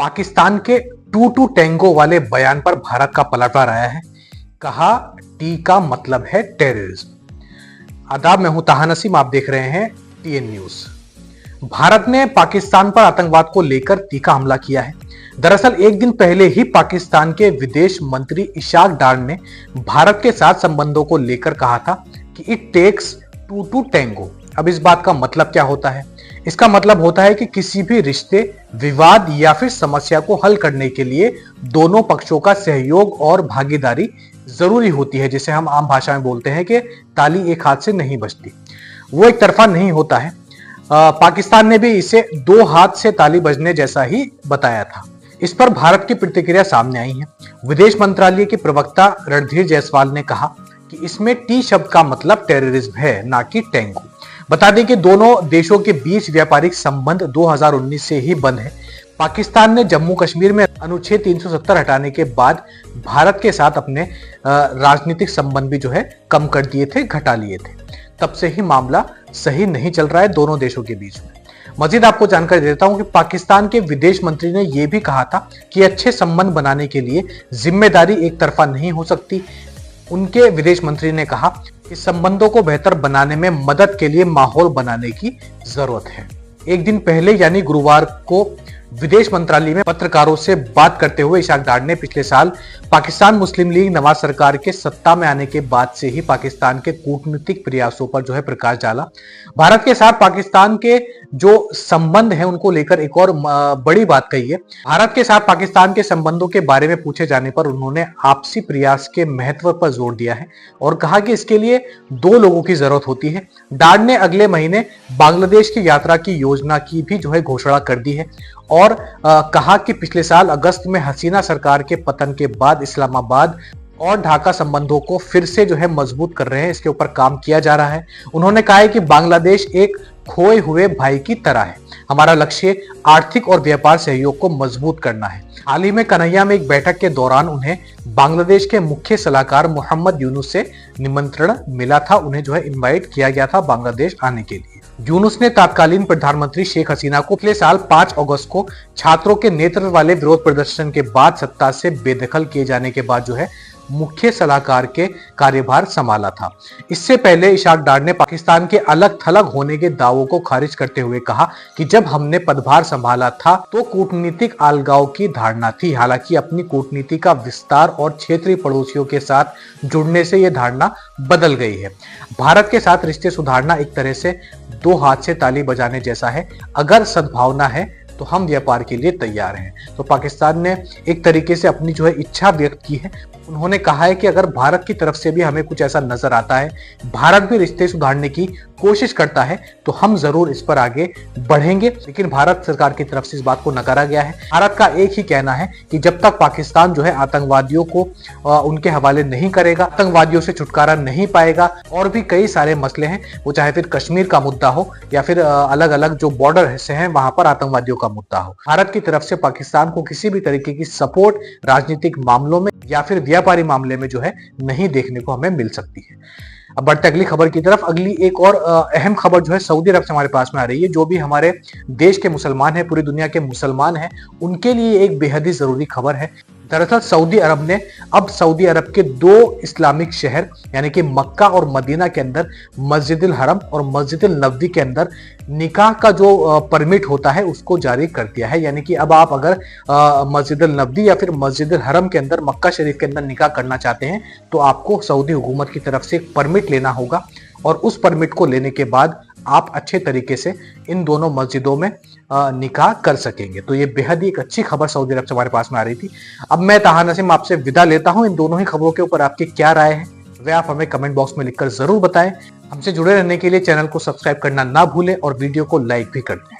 पाकिस्तान के to to Tengo वाले बयान पर भारत का पलटवार आया है। कहा टी का मतलब है टेररिज्म। आदाब, मैं हूं ताहा नसीम, आप देख रहे हैं टीएन न्यूज। भारत ने पाकिस्तान पर आतंकवाद को लेकर तीखा हमला किया है। दरअसल एक दिन पहले ही पाकिस्तान के विदेश मंत्री इशाक डार ने भारत के साथ संबंधों को लेकर कहा था कि it takes two to tango. अब इस बात का मतलब क्या होता है? इसका मतलब होता है कि किसी भी रिश्ते, विवाद या फिर समस्या को हल करने के लिए दोनों पक्षों का सहयोग और भागीदारी जरूरी होती है। जिसे हम आम भाषा में बोलते हैं कि ताली एक हाथ से नहीं बजती, वो एक तरफा नहीं होता है। पाकिस्तान ने भी इसे दो हाथ से ताली बजने जैसा ही बताया था। इस पर भारत की प्रतिक्रिया सामने आई है। विदेश मंत्रालय के प्रवक्ता रणधीर जायसवाल ने कहा कि इसमें टी शब्द का मतलब टेररिज्म है, ना कि टेंगो। बता दें कि दोनों देशों के बीच व्यापारिक संबंध 2019 से ही बंद है। पाकिस्तान ने जम्मू कश्मीर में अनुच्छेद 370 हटाने के बाद भारत के साथ अपने राजनीतिक संबंध भी जो है कम कर दिए थे, घटा लिए थे। तब से ही मामला सही नहीं चल रहा है दोनों देशों के बीच में। मजीद आपको जानकारी देता हूं कि पाकिस्तान के विदेश मंत्री ने यह भी कहा था कि अच्छे संबंध बनाने के लिए जिम्मेदारी एक तरफा नहीं हो सकती। उनके विदेश मंत्री ने कहा कि संबंधों को बेहतर बनाने में मदद के लिए माहौल बनाने की जरूरत है। एक दिन पहले यानी गुरुवार को विदेश मंत्रालय में पत्रकारों से बात करते हुए इशाक डार ने पिछले साल पाकिस्तान मुस्लिम लीग नवाज सरकार के सत्ता में आने के बाद से ही पाकिस्तान के कूटनीतिक प्रयासों पर जो है प्रकाश डाला। भारत के साथ पाकिस्तान के जो संबंध है उनको लेकर एक और बड़ी बात कही है। भारत के साथ पाकिस्तान के संबंधों के बारे में पूछे जाने पर उन्होंने आपसी प्रयास के महत्व पर जोर दिया है और कहा कि इसके लिए दो लोगों की जरूरत होती है। डार ने अगले महीने बांग्लादेश की यात्रा की योजना की भी जो है घोषणा कर दी है और कहा कि पिछले साल अगस्त में हसीना सरकार के पतन के बाद इस्लामाबाद और ढाका संबंधों को फिर से जो है मजबूत कर रहे हैं, इसके ऊपर काम किया जा रहा है। उन्होंने कहा है कि बांग्लादेश एक खोए हुए भाई की तरह है। हमारा लक्ष्य आर्थिक और व्यापार सहयोग को मजबूत करना है। हाल ही में कन्हैया में एक बैठक के दौरान उन्हें बांग्लादेश के मुख्य सलाहकार मोहम्मद यूनुस से निमंत्रण मिला था। उन्हें जो है इनवाइट किया गया था बांग्लादेश आने के लिए। यूनुस ने तत्कालीन प्रधानमंत्री शेख हसीना को पिछले साल 5 अगस्त को छात्रों के नेतृत्व वाले विरोध प्रदर्शन के बाद सत्ता से बेदखल किए जाने के बाद जो है मुख्य सलाहकार के कार्यभार संभाला था। इससे पहले इशाक डार ने पाकिस्तान के अलग थलग होने के दावों को खारिज करते हुए कहा कि जब हमने पदभार संभाला था तो कूटनीतिक अलगाव की धारणा थी। हालांकि अपनी कूटनीति का विस्तार और क्षेत्रीय पड़ोसियों के साथ जुड़ने से यह धारणा बदल गई है। भारत के साथ रिश्ते सुधारना एक तरह से दो हाथ से ताली बजाने जैसा है। अगर सद्भावना है तो हम व्यापार के लिए तैयार हैं। तो पाकिस्तान ने एक तरीके से अपनी जो है इच्छा व्यक्त की है। उन्होंने कहा है कि अगर भारत की तरफ से भी हमें कुछ ऐसा नजर आता है, भारत भी रिश्ते सुधारने की कोशिश करता है, तो हम जरूर इस पर आगे बढ़ेंगे। लेकिन भारत सरकार की तरफ से इस बात को नकारा गया है। भारत का एक ही कहना है कि जब तक पाकिस्तान जो है आतंकवादियों को उनके हवाले नहीं करेगा, आतंकवादियों से छुटकारा नहीं पाएगा, और भी कई सारे मसले हैं, वो चाहे फिर कश्मीर का मुद्दा हो या फिर अलग अलग जो बॉर्डर से हैं वहां पर आतंकवादियों का मुद्दा हो, भारत की तरफ से पाकिस्तान को किसी भी तरीके की सपोर्ट राजनीतिक मामलों में या फिर व्यापारी मामले में जो है नहीं देखने को हमें मिल सकती है। अब बढ़ते अगली खबर की तरफ। अगली एक और अहम खबर जो है सऊदी अरब से हमारे पास में आ रही है। जो भी हमारे देश के मुसलमान हैं, पूरी दुनिया के मुसलमान हैं, उनके लिए एक बेहद ही जरूरी खबर है। दरअसल सऊदी अरब ने अब सऊदी अरब के 2 इस्लामिक शहर यानी कि मक्का और मदीना के अंदर मस्जिदुल हरम और मस्जिदुल नबवी के अंदर निकाह का जो परमिट होता है उसको जारी कर दिया है। यानी कि अब आप अगर मस्जिदुल नबवी या फिर मस्जिदुल हरम के अंदर, मक्का शरीफ के अंदर निकाह करना चाहते हैं तो आपको सऊदी हुकूमत की तरफ से एक परमिट लेना होगा और उस परमिट को लेने के बाद आप अच्छे तरीके से इन दोनों मस्जिदों में निकाह कर सकेंगे। तो ये बेहद ही एक अच्छी खबर सऊदी अरब से हमारे पास में आ रही थी। अब मैं ताहा नसीम आपसे विदा लेता हूं। इन दोनों ही खबरों के ऊपर आपकी क्या राय है वह आप हमें कमेंट बॉक्स में लिखकर जरूर बताएं। हमसे जुड़े रहने के लिए चैनल को सब्सक्राइब करना ना भूलें और वीडियो को लाइक भी कर दें।